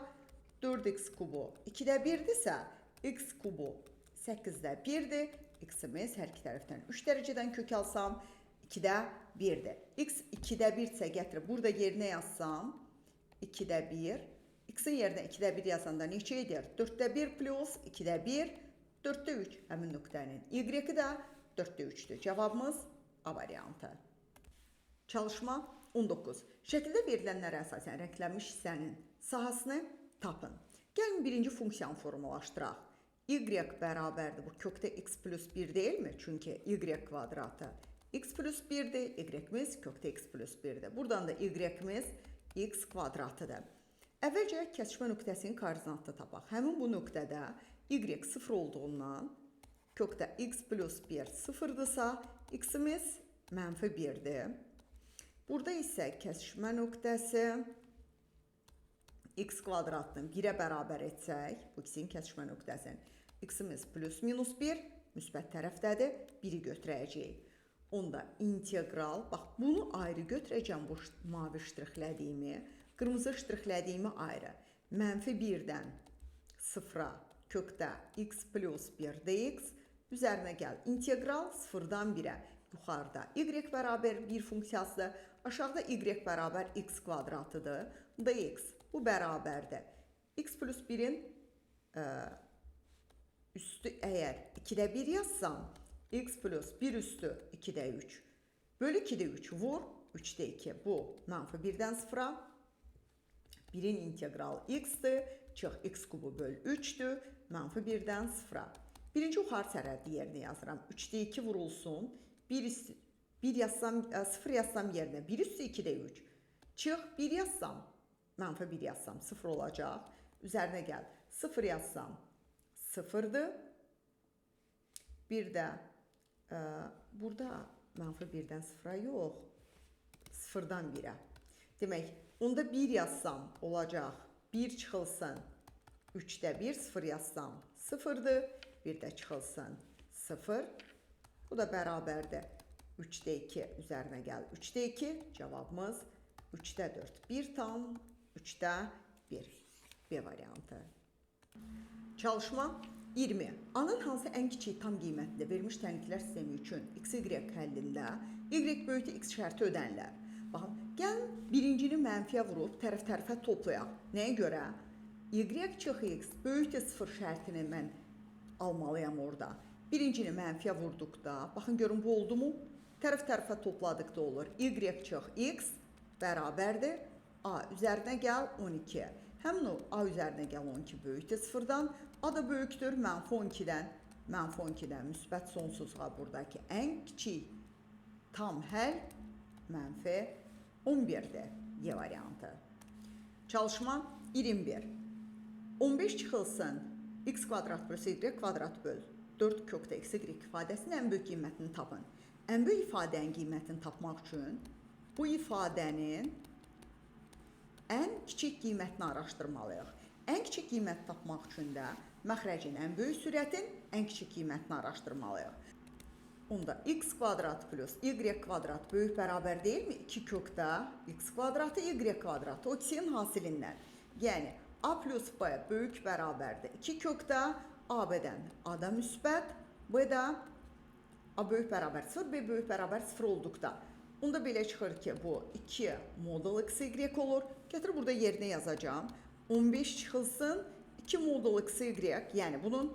4x kubu 2'də 1'dirsə, x kubu 8'də 1'dir. X-imiz hər iki tərəfdən 3 dərəcədən kök alsam 2'də 1'dir. X 2'də 1-sə gətirib burada yerinə yazsam 2'də 1. X-in yerinə 2'də 1 yazanda neçə edir? 4'də 1 plus 2'də 1, 4'də 3. Həmin nöqtənin y-i də 4'də 3'dür. Cavabımız A variantı. Çalışma 19. Şəkildə verilənlərə əsasən rənglənmiş hissənin sahasını tapın. Gəlin birinci funksiyanı formalaşdıraq. Y bərabərdir. Bu kökdə x plus 1 deyilmi? Çünki y kvadratı x plus 1'dir. Y-imiz kökdə x plus 1'dir. Buradan da y-imiz x kvadratıdır. Əvvəlcə kəsişmə nöqtəsinin koordinatını tapaq. Həmin bu nöqtədə y 0 olduğundan kökdə x plus 1 0'dırsa, x-imiz mənfi 1'dir. Burada isə kəsişmə nöqtəsi x kvadratını 1'ə bərabər etsək, bu ikisinin kəsişmə nöqtəsinin x-imiz plus minus 1 müsbət tərəfdədir, 1'i götürəcəyik. Onda integral, bax bunu ayrı götürəcəm bu mavi ştrixlədiyimi, qırmızı ştrixlədiyimi ayrı. Mənfi 1'dən 0'a kökdə x plus 1 dx üzərinə gəl. İntegral 0'dan 1'ə yuxarıda y bərabər 1 funksiyasıdır. Aşağıda y bərabər x kvadratıdır. Dx bu bərabərdir. X plus 1'in üstü əgər 2'də 1 yazsam, x plus 1 üstü 2'də 3 bölü 2'də 3 vur 3'də 2. Bu mənfi 1'dən 0'a. 1'in integralı x'dir. Çıx x kubu bölü 3'dür. Mənfi 1'dən 0'a. Birinci yuxarı sərhəddi yerinə yazıram. 3'də 2 vurulsun. 1 yazsam, 0 yazsam yerinə 1 üstü 2'də 3. Çıx 1 yazsam, mənfi 1 yazsam 0 olacaq. Üzərinə gəl. 0 yazsam 0'dır. Bir də burada mənfi 1'dən 0'a yox, 0'dan 1'ə. Demək, onda 1 yazsam olacaq, 1 çıxılsın 3'də 1, 0 yazsam 0'dır. Bir də çıxılsın 0. Bu da bərabərdir. 3'də 2 üzərinə gəl. 3'də 2 cavabımız 3'də 4. 1 tam 3'də 1. B variantı. Çalışma 20. A-nın hansı ən kiçik tam qiymətli verilmiş tənqidlər sistemi üçün x, y həllində y böyütü x şərti ödənilər. Baxın, gəlin birincini mənfiyə vurub tərəf-tərəfə toplayaq. Nəyə görə? Y çıx x böyütü 0 şərtini mən almalıyam orada. Birincini mənfiyə vurduqda, baxın görün bu oldu mu? Tərəf-tərəfə topladıqda olur. Y çıx x bərabərdir. A üzərinə gəl 12. Həmin o A üzərinə gəl 12 böyükdür 0'dan. A da böyükdür mənfi 12'dən. Mənfi 12'dən müsbət sonsuzluğa buradakı ən kiçik tam həll mənfi 11'dir. Y variantı. Çalışma 21. 15 çıxılsın x kvadrat bölü y kvadrat böl 4 kökdə x, y ifadəsinin ən böyük qiymətini tapın. Ən böyük ifadənin qiymətini tapmaq üçün bu ifadənin ən kiçik qiymətini araşdırmalıyıq. Ən kiçik qiyməti tapmaq üçün də məxrəcin ən böyük sürətin ən kiçik qiymətini araşdırmalıyıq. Onda x kvadrat plus y kvadrat böyük bərabər deyilmi? 2 kökdə x kvadratı, y kvadratı. O ikisinin hasilindən. Yəni a plus b böyük bərabərdir. 2 kökdə a-b'dən a-da müsbət, b-də a böyük bərabər 0, b böyük bərabər 0 olduqda. Onda belə çıxır ki, bu 2 modul x, y olur. Gətir burada yerinə yazacağım. 15 çıxılsın 2 modul x, y, yəni bunun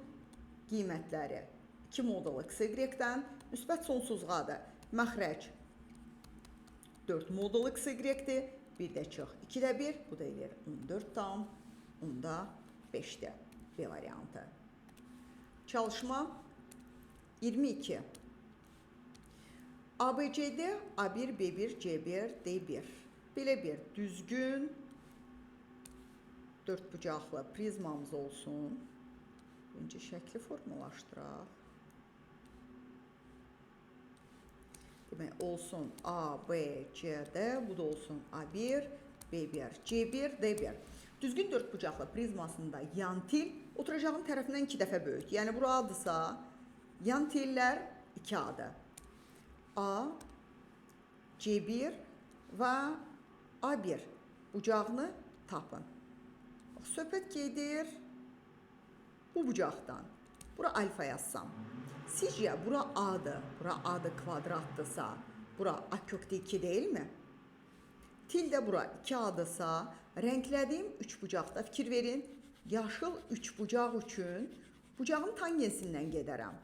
qiymətləri 2 modul x, y-dən müsbət sonsuzluğadır. Məxrəc 4 modul x, y-dir. Bir də çıx 2'də 1, bu da edir 14 tam, onda 5'dir. B variantı. Çalışma 22. ABCD A1, B1, C1, D1. Belə bir düzgün 4 bucaqlı prizmamız olsun. Önce şəkli formalaşdıraq. Demək olsun A, B, C, D. Bu da olsun A1, B1, C1, D1. Düzgün 4 bucaqlı prizmasında yan til oturacağın tərəfindən 2 dəfə böyük. Yəni bura adırsa, yan tillər 2A'dır. A, C1 və A1 bucağını tapın. Söhbət gedir bu bucaqdan. Bura alfa yazsam. Sizcə bura A'dır, bura A'dır kvadratdırsa, bura A kökdə 2 deyilmi? Til də bura 2A'dırsa, rənglədiyim 3 bucaqda fikir verin. Yaşıl 3 bucaq üçün bucağın tangensindən gedərəm.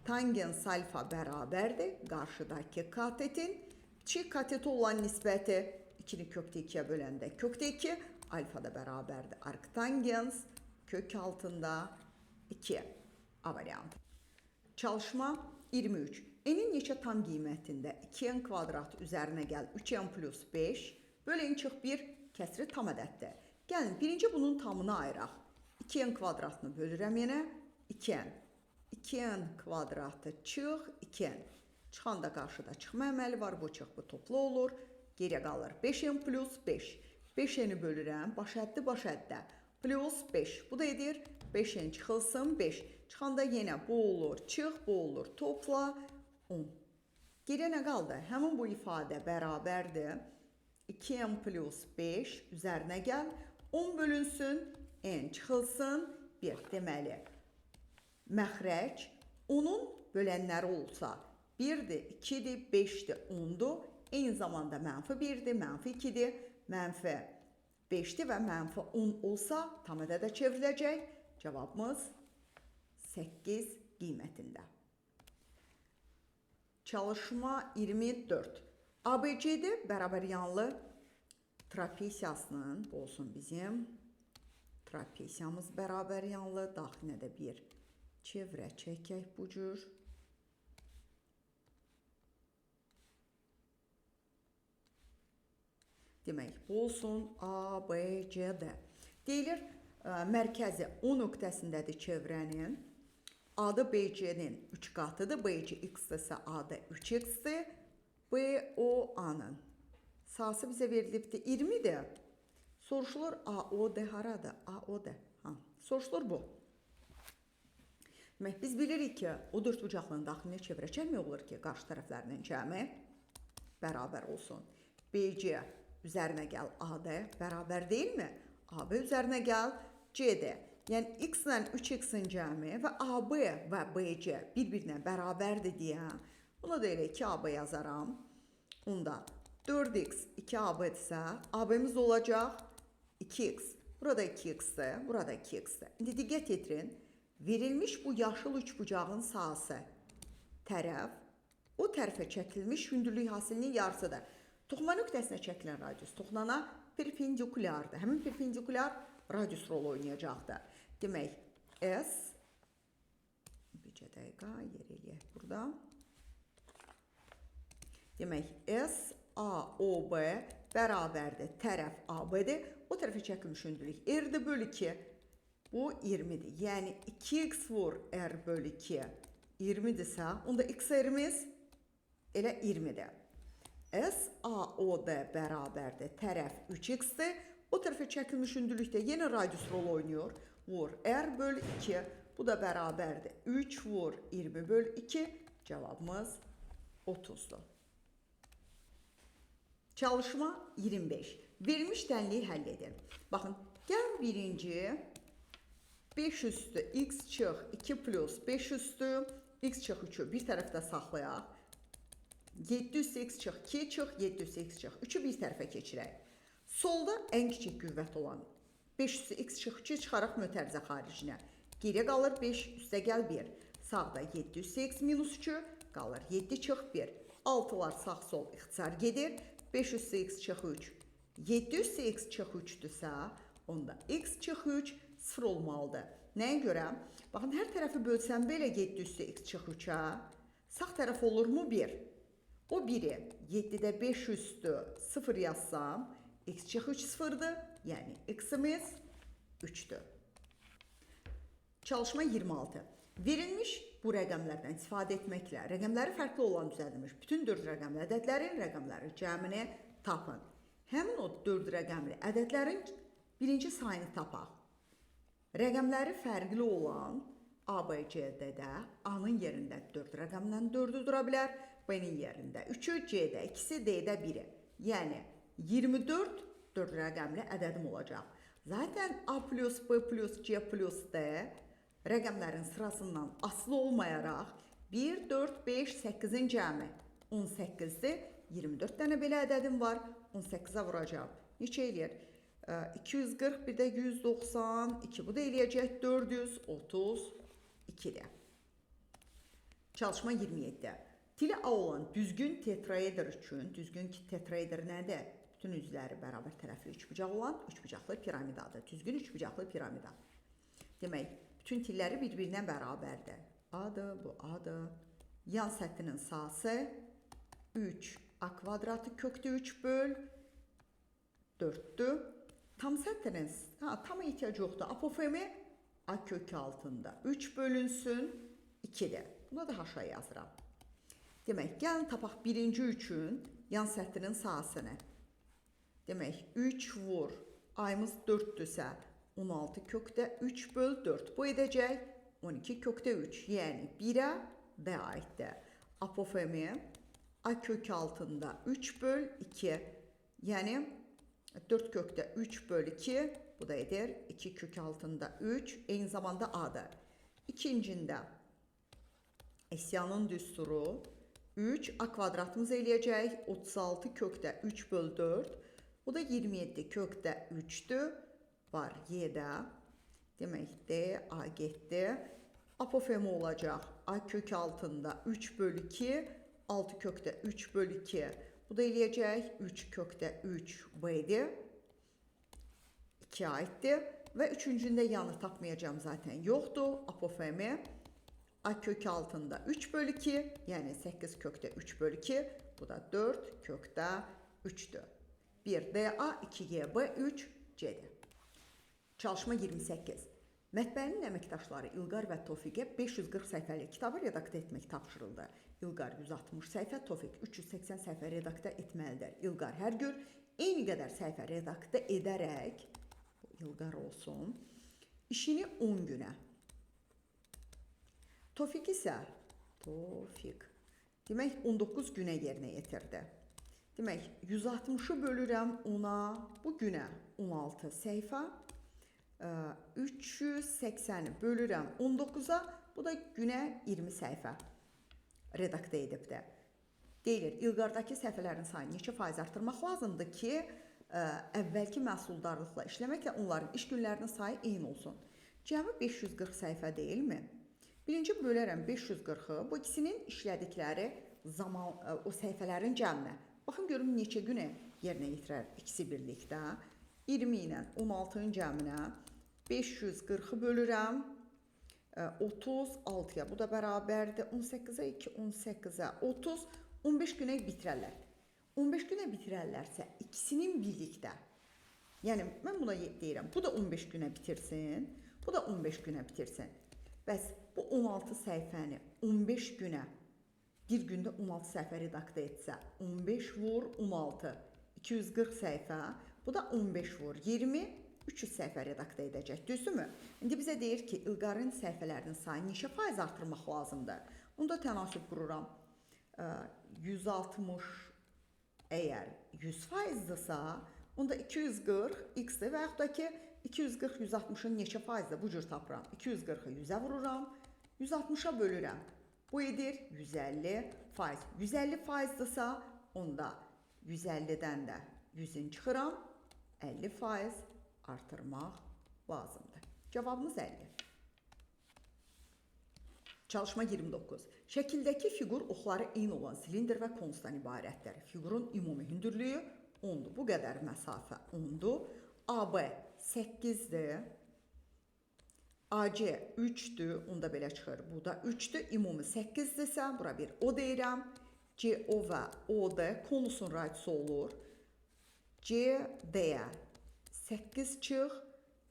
Tangens alfa bərabərdir. Qarşıdakı katetin kiçik kateti olan nisbəti 2'ni kökdə 2'yə böləndə kökdə 2, alfa da bərabərdir. Arktangens kök altında 2. A variantı. Çalışma 23. N'in neçə tam qiymətində 2n kvadrat üzərinə gəl 3n plus 5 bölün çıx 1 kəsri tam ədəddir. Gəlin birinci bunun tamını ayıraq. 2n kvadratını bölürəm yenə 2n. 2n kvadratı çıx 2n. Çıxanda qarşıda çıxma əməli var. Bu çıx bu toplu olur. Geriyə qalır 5n plus 5. 5n'i bölürəm. Baş həddi baş həddə. Plus 5. Bu da edir 5n çıxılsın 5. Çıxanda yenə bu olur. Çıx bu olur. Topla 10. Geriyə nə qaldı? Həmin bu ifadə bərabərdir. 2n plus 5 üzərinə gəl. 10 bölünsün. N çıxılsın 1. Deməli, məxrəc 10'un bölənləri olsa 1'dir, 2'dir, 5'dir, 10'dur. eyni zamanda mənfi 1-dir, mənfi 2-dir, mənfi 5-dir və mənfi 10 olsa tam ədədə çevriləcək. Cavabımız 8 qiymətində. Çalışma 24. ABC-də bərabər yanlı trapesiyasının, bu olsun bizim trapesiyamız bərabər yanlı, daxilinə də bir çevrə çəkək bu cür. Demək, bu olsun ABCD. Deyilir, mərkəzi O nöqtəsindədir çevrənin. Adı BC-nin 3 qatıdır. BC x-dirsə adı 3x-dir. BOA-nın sahəsi bizə verilibdir 20-dir. Soruşulur AOD haradır? AOD. Soruşulur bu. Demək, biz bilirik ki, o dördbucaqlının daxilinə çevrə çəkmək olur ki, qarşı tərəflərinin cəmi bərabər olsun. BC üzərinə gəl AD bərabər deyilmi? AB üzərinə gəl CD. Yəni x ilə 3x-in cəmi və AB və BC bir-birinə bərabərdir deyə buna da elə 2AB yazaram. Onda 4x 2AB-dirsə AB-miz olacaq 2x. Burada 2x-dir, burada 2x-dir. İndi diqqət yetirin. Verilmiş bu yaşıl üçbucağın sahəsi tərəf o tərəfə çəkilmiş hündürlük hasilinin yarısıdır. Toxuma nöqtəsinə çəkilən radius toxunana perpendikulyardır. Həmin perpendikulyar radius rolu oynayacaqdır. Demək, S bircə dəqiqə yer eləyək burada. Demək, SAOB bərabərdir tərəf AB-dir. O tərəfə çəkilmiş hündürlük R-dir bölü 2. Bu 20-dir. Yəni 2x vur R bölü 2 20-dirsə, onda x-r'imiz elə 20-dir. SAOD bərabərdir tərəf 3x-dir. O tərəfə çəkilmiş hündürlükdə yenə radius rol oynuyor. Vur R bölü 2. Bu da bərabərdir. 3 vur 20 bölü 2. Cavabımız 30'dur. Çalışma 25. Verilmiş dənliyi həll edin. Baxın, gəlin birinci 5 üstü x çıx 2 plus 5 üstü x çıx 3'ü bir tərəfdə saxlayaq. 7 üstü x çıx 2 çıx 7 üstü x çıx 3'ü bir tərəfə keçirək. Solda ən kiçik qüvvət olan 5 üstü x çıx 2 çıxaraq mötərizə xaricinə. Geriyə qalır 5 üstə gəl 1. Sağda 7 üstü x minus 2 qalır 7 çıx 1. 6'lar sağ sol ixtisar gedir. 5 üstü x çıx 3. 7 üstü x çıx 3'dürsə, onda x çıx 3 0 olmalıdır. Nəyə görə? Baxın, hər tərəfi bölsəm belə 7 üstü x çıx 3'ə, sağ tərəf olur mu 1? O 1'i 7'də 5 üstü 0 yazsam, x çıx 3 0'dır. Yəni x'imiz 3'dür. Çalışma 26. Verilmiş bu rəqəmlərdən istifadə etməklə rəqəmləri fərqli olan düzəldilmiş bütün 4 rəqəmli ədədlərin rəqəmləri cəmini tapın. Həmin o 4 rəqəmli ədədlərin birinci sayını tapaq. Rəqəmləri fərqli olan ABC'də də A-nın yerində 4 rəqəmdən 4'ü dura bilər, B-nin yerində 3'ü, C-də 2'si, D-də 1'i. Yəni 24 4 rəqəmli ədədim olacaq. Zaten A plus, B plus, C plus D rəqəmlərin sırasından asılı olmayaraq 1, 4, 5, 8'in cəmi 18'dir. 24 dənə belə ədədim var. 18'ə vuracaq. Neçə eləyir? 240, bir də 192. Bu da eləyəcək 432'dir. Çalışma 27. Tili A olan düzgün tetraeder üçün, düzgün tetraeder nədir? Bütün üzləri bərabər tərəfli üçbucaq olan üçbucaqlı piramidadır. Düzgün üçbucaqlı piramida. Demək, bütün tilləri bir-birinə bərabərdir. A-dır, bu A-dır. Yan səthinin sahəsi 3 A kvadratı kökdə 3 böl 4'dür. Tam səthinin tam ehtiyac yoxdur. Apofemi A kökü altında 3 bölünsün 2'dir. Buna da haşa yazıram. Demək, gəlin tapaq birinci üçün yan səthinin sahəsini. Demək, 3 vur, ayımız 4'dürsə 16 kökdə 3 böl 4. Bu edəcək 12 kökdə 3. Yəni 1'ə D aiddir. Apofemi A kökü altında 3 böl 2. Yəni 4 kökdə 3 böl 2. Bu da edir 2 kök altında 3. Eyni zamanda A'dır. İkincində Esyanın düsturu 3 a kvadratımız eləyəcək 36 kökdə 3 bölü 4. Bu da 27 kökdə 3'dür. Var y'də. Demək D a getdi. Apofemi olacaq a kök altında 3 bölü 2. 6 kökdə 3 bölü 2. Bu da eləyəcək 3 kökdə 3 b'dir. 2 aiddir. Və üçüncündə yanı tapmayacağım zaten yoxdur. Apofemi a kök altında 3 bölü 2, yəni 8 kökdə 3 bölü 2, bu da 4 kökdə 3'dür. 1 DA, 2 GB, 3 C'dir. Çalışma 28. Mətbəənin əməkdaşları İlqar və Tofiqə 540 səhifəlik kitabı redaktə etmək tapşırıldı. İlqar 160 səhifə, Tofiq 380 səhifə redaktə etməlidir. İlqar hər gün eyni qədər səhifə redaktə edərək, İlqar olsun, işini 10 günə. Tofiq isə, demək 19 günə yerinə yetirdi. Demək 160'ı bölürəm 10'a, bu günə 16 səhifə, 380'i bölürəm 19'a, bu da günə 20 səhifə redaktə edibdir. Deyilir, İlqardakı səhifələrin sayını neçə faiz artırmaq lazımdır ki, əvvəlki məhsuldarlıqla işləməklə onların iş günlərinin sayı eyni olsun. Cəmi 540 səhifə deyilmi? Birinci bölərəm 540'ı, bu ikisinin işlədikləri zaman, o səhifələrin cəminə. Baxın, görüm neçə günə yerinə yetirər ikisi birlikdə. 20 ilə 16'ın cəminə 540'ı bölürəm 36'ya, bu da bərabərdir 18'ə 2, 18'ə 30, 15 günə bitirərlər. 15 günə bitirərlərsə ikisinin birlikdə, yəni mən buna deyirəm, bu da 15 günə bitirsin, bu da 15 günə bitirsin. Bəs bu 16 səhifəni 15 günə, bir gündə 16 səhifə redaktə etsə, 15 vur 16, 240 səhifə, bu da 15 vur 20, 300 səhifə redaktə edəcək, düzdürmü? İndi bizə deyir ki, İlqarın səhifələrinin sayını neçə faiz artırmaq lazımdır? Onda tənasüb qururam. 160 əgər 100%'dırsa, onda 240 x-dir və yaxud da ki, 240 160'ın neçə faizdir? Bu cür tapıram. 240'ı 100'ə vururam, 160'a bölürəm. Bu edir 150%. 150%'dırsa, onda 150'dən də 100'ün çıxıram, 50% artırmaq lazımdır. Cavabımız 50. Çalışma 29. Şəkildəki fiqur oxları eyni olan silindr və konusdan ibarətdir. Fiqurun ümumi hündürlüyü 10'dur. Bu qədər məsafə 10'dur. AB 8'dir. AC 3'dür. Onda belə çıxır. Bu da 3'dür. Ümumi 8'dirsə, bura bir O deyirəm. CO və OD konusun radisi olur. CD-yə 8 çıx,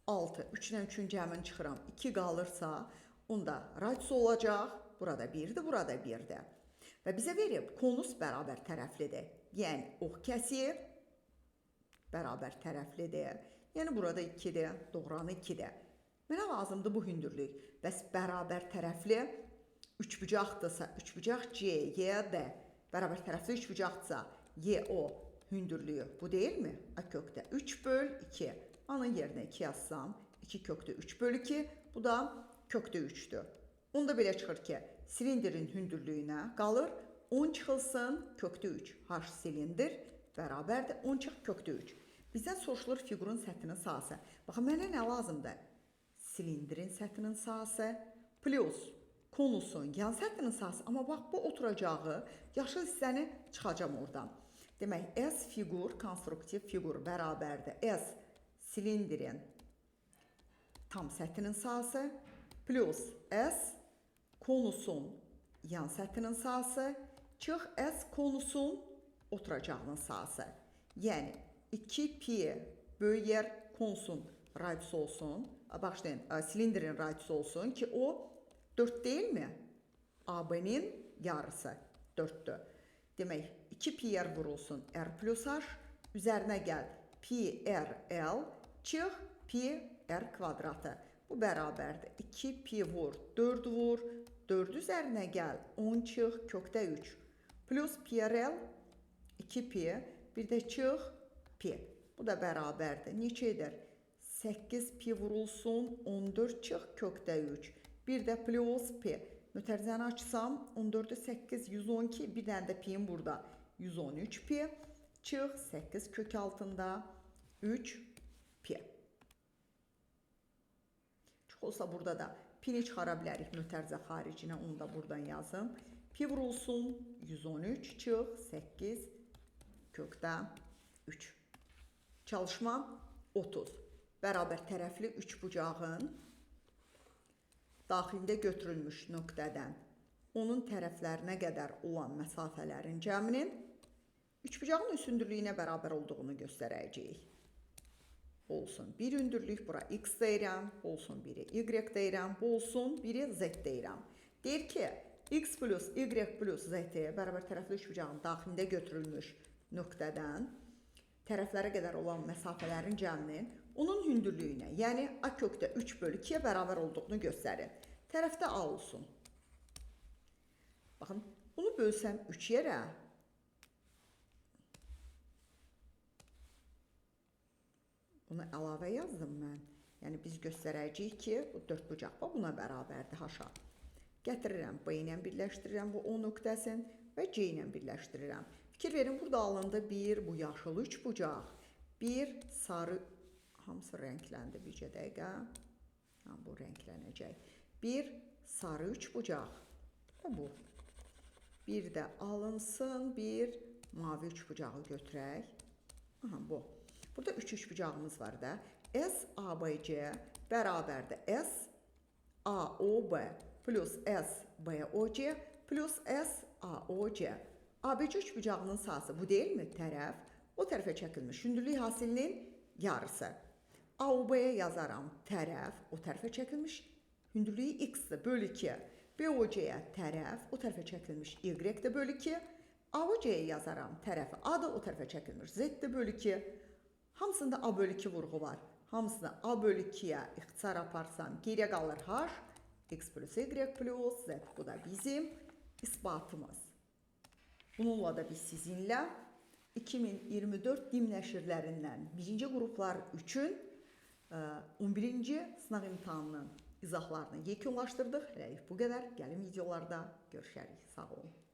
6. 3-dən 3'ün cəmini çıxıram. 2 qalırsa, onda radisi olacaq. Burada 1'dir, burada 1'dir. Və bizə verib, konus bərabər tərəflidir. Yəni, ox kəsir, bərabər tərəflidir. Yəni, burada 2'dir, doğranı 2'dir. Mənə lazımdır bu hündürlük. Bəs bərabər tərəfli 3-bucaqdırsa, 3-bucaq C, Y, D. Bərabər tərəfli 3-bucaqdırsa, Y, O hündürlüyü bu deyilmi? A kökdə 3 böl 2. Anın yerinə 2 yazsam, 2 kökdə 3 böl 2. Bu da kökdə 3'dür. Onda belə çıxır ki, silindrin hündürlüyünə qalır 10 çıxılsın kökdə 3. H silindr bərabərdir 10 çıx kökdə 3. Bizdən soruşulur fiqurun səthinin sahəsi. Baxın, mənə nə lazımdır? Silindrin səthinin sahəsi plus konusun yan səthinin sahəsi. Amma bax, bu oturacağı yaşıl hissəni çıxacam oradan. Demək, S fiqur, konstruktiv fiqur bərabərdir. S silindrin tam səthinin sahəsi plus S konusun yan səthinin sahəsi çıx S konusun oturacağının sahəsi. Yəni 2 pi böyük konusun radisi olsun. Başlayın, silindrin radisi olsun ki o 4 deyilmi? AB'nin yarısı 4'dür. Demək 2 pi r vurulsun R plus H. Üzərinə gəl pi r L çıx pi r kvadratı. Bu bərabərdir. 2 pi vur 4 vur. 4 üzərinə gəl 10 çıx kökdə 3. Plus pi r L 2 pi bir də çıx pi. Bu da bərabərdir. Neçə edir? 8 pi vurulsun 14 çıx kökdə 3. Bir də plus pi. Mötərizəni açsam 14'ü 8, 112, bir dənə də pi'm burada 113 pi. Çıx 8 kök altında 3 pi. Çox olsa burada da pi'ni çıxara bilərik mötərizə xaricinə, onu da buradan yazım. Pi vurulsun 113 çıx 8 kökdə 3. Çalışma 30. Bərabər tərəfli üçbucağın daxilində götürülmüş nöqtədən onun tərəflərinə qədər olan məsafələrin cəminin üçbucağın üstünlüyünə bərabər olduğunu göstərəcəyik. Olsun bir hündürlük, bura x deyirəm, olsun biri y deyirəm, olsun biri z deyirəm. Deyir ki, x plus y plus z bərabər tərəfli üçbucağın daxilində götürülmüş nöqtədən tərəflərə qədər olan məsafələrin cəminin onun hündürlüyünə, yəni a kökdə 3 bölü 2'ye bərabər olduğunu göstərir. Tərəfdə a olsun. Baxın, bunu bölsəm 3 yerə, bunu əlavə yazdım mən. Yəni biz göstərəcəyik ki, bu dördbucaq buna bərabərdir haşa. Gətirirəm, b ilə birləşdirirəm bu o nöqtəsini və c ilə birləşdirirəm. Fikir verin, burada alındı bir bu yaşıl üçbucaq, bir sarı, hamısı rəngləndi bircə dəqiqə. Bu rənglənəcək. Bir sarı üçbucaq və bu. Bir də alınsın, bir mavi üçbucağı götürək. Bu. Burada 3 üçbucağımız var da. SABC bərabərdir SAOB plus SBOC plus SAOC. ABC üçbucağının sahəsi bu deyilmi? Tərəf. O tərəfə çəkilmiş hündürlük hasilinin yarısı. AOB-yə yazaram tərəf. O tərəfə çəkilmiş hündürlüyü x-dir bölü 2. BOC-yə tərəf. O tərəfə çəkilmiş y-dir bölü 2. AOC-yə yazaram tərəfi. A-da o tərəfə çəkilmiş z-dir bölü 2. Hamısında a bölü 2 vurğu var. Hamısını a bölü 2'yə ixtisar aparsam geriyə qalır h. X plus y plus z. Bu da bizim isbatımız. Bununla da biz sizinlə 2024 DİM nəşrlərindən birinci qruplar üçün 11-ci sınaq imtahanının izahlarını yekunlaşdırdıq. Hələlik bu qədər. Gəlin videolarda görüşərik. Sağ olun.